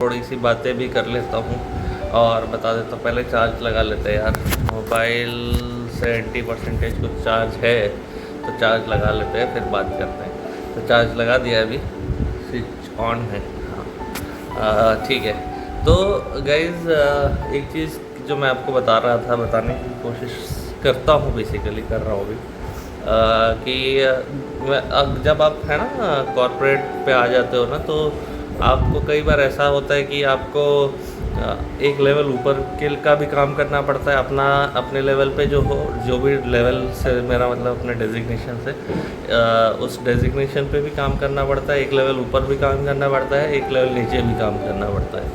थोड़ी सी बातें भी कर लेता हूँ और बता देता हूँ। पहले चार्ज लगा लेते हैं यार, मोबाइल 70% कुछ चार्ज है तो चार्ज लगा लेते हैं फिर बात करते हैं। तो चार्ज लगा दिया, अभी स्विच ऑन है। हाँ ठीक है। तो गाइज़ एक चीज़ जो मैं आपको बता रहा था, बताने की कोशिश करता हूँ, बेसिकली कर रहा हूँ अभी, कि जब आप है ना कॉर्पोरेट पे आ जाते हो ना, तो आपको कई बार ऐसा होता है कि आपको एक लेवल ऊपर के का भी काम करना पड़ता है, अपने लेवल पे जो भी लेवल से, मेरा मतलब अपने डेजिग्नेशन से, उस डेजिग्नेशन पे भी काम करना पड़ता है, एक लेवल ऊपर भी काम करना पड़ता है, एक लेवल नीचे भी काम करना पड़ता है।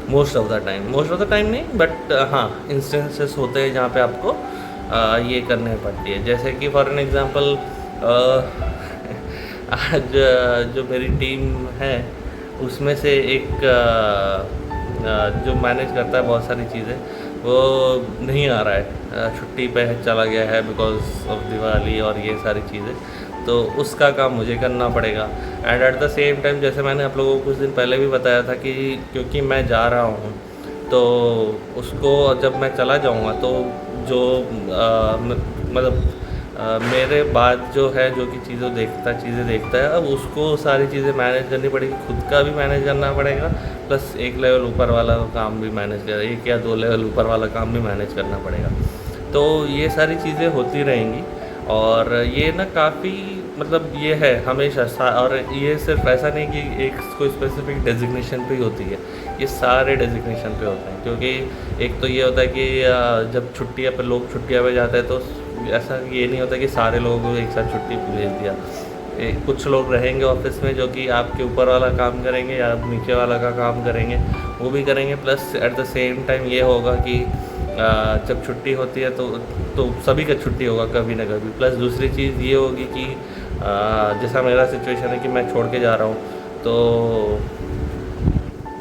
मोस्ट ऑफ द टाइम नहीं, बट हाँ इंस्टेंसेस होते हैं जहाँ पे आपको ये करने पड़ती है। जैसे कि फॉर एन एग्ज़ाम्पल आज जो मेरी टीम है उसमें से एक जो मैनेज करता है बहुत सारी चीज़ें, वो नहीं आ रहा है, छुट्टी पे चला गया है बिकॉज ऑफ दिवाली और ये सारी चीज़ें, तो उसका काम मुझे करना पड़ेगा। And at the same time, जैसे मैंने आप लोगों को कुछ दिन पहले भी बताया था कि क्योंकि मैं जा रहा हूँ, तो उसको जब मैं चला जाऊँगा तो जो मतलब मेरे बाद जो है, जो कि चीज़ें देखता है, अब उसको सारी चीज़ें मैनेज करनी पड़ेगी, खुद का भी मैनेज करना पड़ेगा, प्लस एक लेवल ऊपर वाला काम भी मैनेज कर, एक या दो लेवल ऊपर वाला काम भी मैनेज करना पड़ेगा। तो ये सारी चीज़ें होती रहेंगी और ये ना काफ़ी मतलब ये है हमेशा और ये सिर्फ ऐसा नहीं कि एक कोई स्पेसिफिक डेजिग्नेशन पे ही होती है, ये सारे डेजिग्नेशन पे होते हैं। क्योंकि एक तो ये होता है कि जब छुट्टियाँ पे लोग छुट्टियाँ पे जाते हैं, तो ऐसा ये नहीं होता कि सारे लोगों को एक साथ छुट्टी भेज दिया। कुछ लोग रहेंगे ऑफिस में जो कि आपके ऊपर वाला काम करेंगे या नीचे वाला का काम करेंगे, वो भी करेंगे। Plus at the same time ये होगा कि जब छुट्टी होती है तो सभी का छुट्टी होगा कभी ना कभी। प्लस दूसरी चीज़ ये होगी कि जैसा मेरा सिचुएशन है कि मैं छोड़ के जा रहा हूँ, तो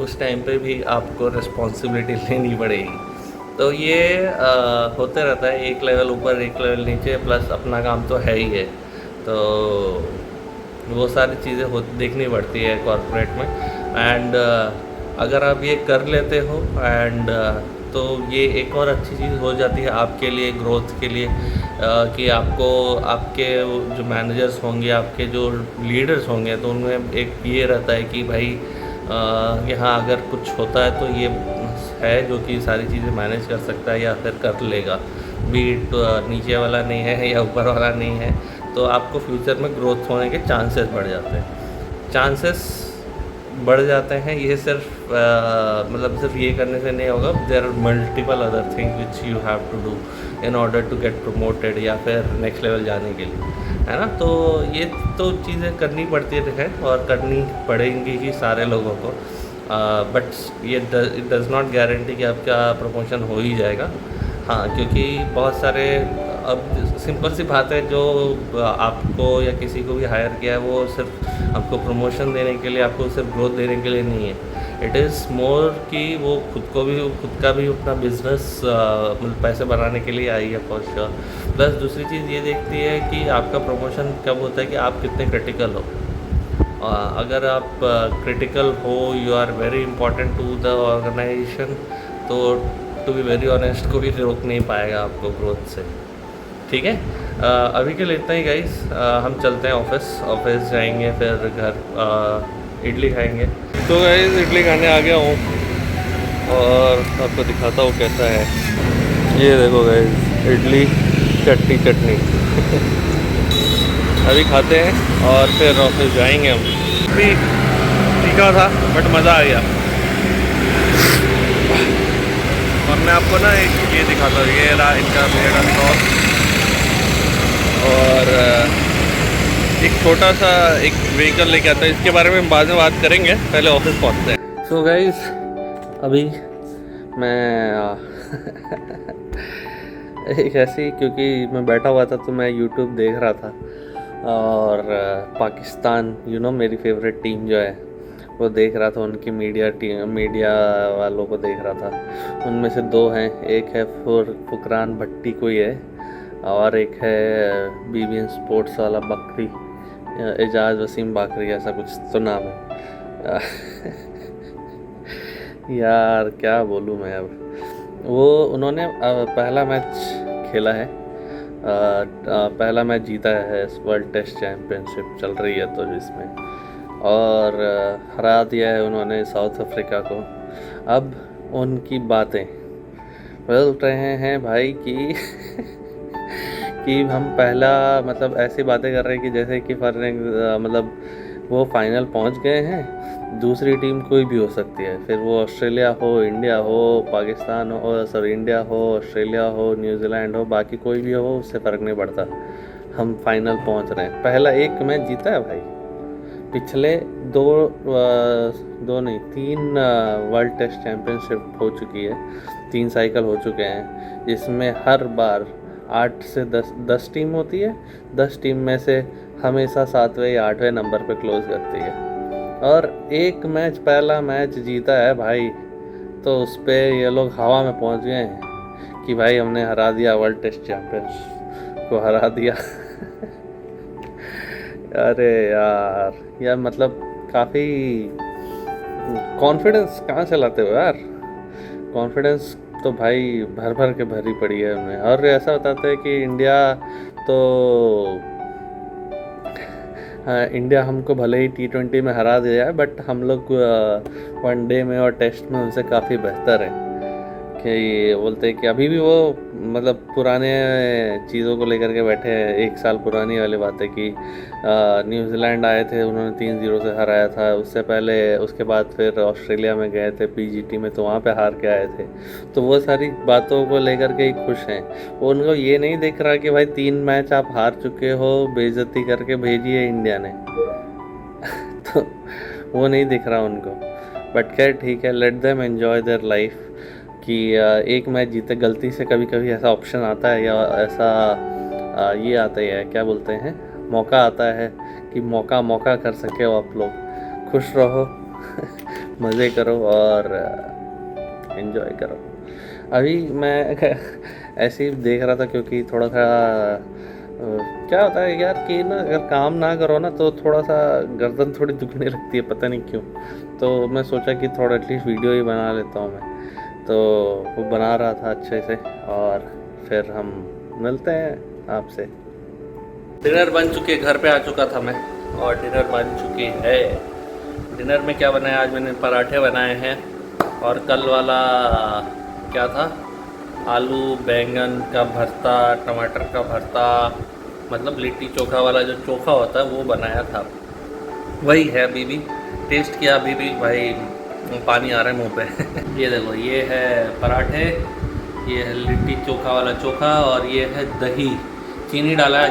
उस टाइम पे भी आपको रिस्पॉन्सिबिलिटी लेनी पड़ेगी। तो ये होते रहता है, एक लेवल ऊपर एक लेवल नीचे, प्लस अपना काम तो है ही है। तो वो सारी चीज़ें देखनी पड़ती है कॉर्पोरेट में। एंड अगर आप ये कर लेते हो एंड तो ये एक और अच्छी चीज़ हो जाती है आपके लिए, ग्रोथ के लिए, कि आपको आपके जो मैनेजर्स होंगे, आपके जो लीडर्स होंगे, तो उनमें एक ये रहता है कि भाई यहाँ अगर कुछ होता है तो ये है जो कि सारी चीज़ें मैनेज कर सकता है या फिर कर लेगा, बीट नीचे वाला नहीं है या ऊपर वाला नहीं है। तो आपको फ्यूचर में ग्रोथ होने के चांसेस बढ़ जाते हैं, बढ़ जाते हैं। ये सिर्फ मतलब सिर्फ ये करने से नहीं होगा, there are multiple other things which you have to do in order to get promoted या फिर नेक्स्ट लेवल जाने के लिए, है ना। तो ये तो चीज़ें करनी पड़ती है और करनी पड़ेंगी ही सारे लोगों को, बट ये इट डज़ नॉट गारंटी कि आपका प्रमोशन हो ही जाएगा। हाँ, क्योंकि बहुत सारे, अब सिंपल सी बात है, जो आपको या किसी को भी हायर किया है वो सिर्फ आपको प्रमोशन देने के लिए, आपको सिर्फ ग्रोथ देने के लिए नहीं है। इट इज़ मोर कि वो खुद का भी अपना बिजनेस मतलब पैसे बनाने के लिए आई है फॉर श्योर। प्लस दूसरी चीज़ ये देखती है कि आपका प्रमोशन कब होता है कि आप कितने क्रिटिकल हो। अगर आप क्रिटिकल हो, you are very important to the organisation, तो टू बी वेरी ऑनेस्ट कोई रोक नहीं पाएगा आपको ग्रोथ से, ठीक है। अभी के लिए इतना ही गाइस, हम चलते हैं ऑफिस जाएंगे, फिर घर इडली खाएंगे। तो गाइस इडली खाने आ गया हूँ और आपको दिखाता हूँ कैसा है। ये देखो गाइस, इडली चटनी अभी खाते हैं और फिर ऑफिस जाएंगे हम। अभी तीखा था बट मज़ा आ गया। और मैं आपको ना एक ये दिखाता हूँ, ये रहा इनका मेरा सॉस, और एक छोटा सा एक व्हीकल लेके आता है, इसके बारे में हम बाद में बात करेंगे, पहले ऑफिस पहुँचते हैं। सो गाइस अभी मैं एक ऐसी, क्योंकि मैं बैठा हुआ था तो मैं यूट्यूब देख रहा था और पाकिस्तान मेरी फेवरेट टीम जो है वो देख रहा था, उनकी मीडिया वालों को देख रहा था। उनमें से दो हैं, एक है फुकरान भट्टी कोई है, और एक है BBN स्पोर्ट्स वाला बकरी, एजाज वसीम बाकरी, ऐसा कुछ तो नाम है। यार क्या बोलूँ मैं अब। वो उन्होंने पहला मैच खेला है, पहला मैच जीता है इस वर्ल्ड टेस्ट चैम्पियनशिप चल रही है तो जिसमें, और हरा दिया है उन्होंने साउथ अफ्रीका को। अब उनकी बातें बोल रहे हैं भाई कि कि हम पहला मतलब ऐसी बातें कर रहे हैं कि जैसे कि मतलब वो फाइनल पहुंच गए हैं, दूसरी टीम कोई भी हो सकती है, फिर वो ऑस्ट्रेलिया हो, इंडिया हो, पाकिस्तान हो, सॉरी इंडिया हो, ऑस्ट्रेलिया हो, न्यूजीलैंड हो, बाकी कोई भी हो उससे फ़र्क नहीं पड़ता, हम फाइनल पहुंच रहे हैं। पहला एक मैच जीता है भाई, पिछले दो नहीं 3 वर्ल्ड टेस्ट चैम्पियनशिप हो चुकी है, 3 साइकिल हो चुके हैं, जिसमें हर बार 8 से 10 टीम होती है, 10 टीम में से हमेशा 7वें या 8वें नंबर पे क्लोज करती है, और एक मैच पहला मैच जीता है भाई, तो उस पर ये लोग हवा में पहुंच गए हैं कि भाई हमने हरा दिया, वर्ल्ड टेस्ट चैम्पियंस को हरा दिया। अरे यार मतलब काफ़ी कॉन्फिडेंस कहाँ से लाते हो यार, कॉन्फिडेंस तो भाई भर भर के भरी पड़ी है उनमें। और ऐसा बताते हैं कि इंडिया तो इंडिया हमको भले ही T20 में हरा दिया है, बट हम लोग वनडे में और टेस्ट में उनसे काफ़ी बेहतर हैं। कि बोलते हैं कि अभी भी वो मतलब पुराने चीज़ों को लेकर के बैठे हैं, 1 साल पुरानी वाली बात है कि न्यूजीलैंड आए थे, उन्होंने 3-0 से हराया था, उससे पहले उसके बाद फिर ऑस्ट्रेलिया में गए थे PGT में, तो वहाँ पे हार के आए थे, तो वो सारी बातों को लेकर के ही खुश हैं। उनको ये नहीं दिख रहा कि भाई 3 मैच आप हार चुके हो, बेइज्जती करके भेजी है इंडिया ने। तो वो नहीं दिख रहा उनको, बट खैर ठीक है, let them enjoy their life कि एक मैच जीते। गलती से कभी कभी ऐसा ऑप्शन आता है या ऐसा ये आता है, क्या बोलते हैं, मौका आता है कि मौका कर सके हो आप लोग। खुश रहो, मज़े करो और एंजॉय करो। अभी मैं ऐसे ही देख रहा था क्योंकि थोड़ा सा क्या होता है यार कि ना अगर काम ना करो ना तो थोड़ा सा गर्दन थोड़ी दुखने लगती है, पता नहीं क्यों। तो मैं सोचा कि थोड़ा एटलीस्ट वीडियो ही बना लेता हूँ मैं, तो वो बना रहा था अच्छे से, और फिर हम मिलते हैं आपसे। डिनर बन चुके, घर पे आ चुका था मैं और डिनर बन चुकी है। डिनर में क्या बनाया आज मैंने, पराठे बनाए हैं, और कल वाला क्या था, आलू बैंगन का भरता, टमाटर का भरता, मतलब लिट्टी चोखा वाला जो चोखा होता है वो बनाया था, वही है। अभी भी टेस्ट किया, अभी भी भाई पानी आ रहा है मुंह पे। ये देखो, ये है पराठे, ये है लिट्टी चोखा वाला चोखा, और ये है दही, चीनी डाला है।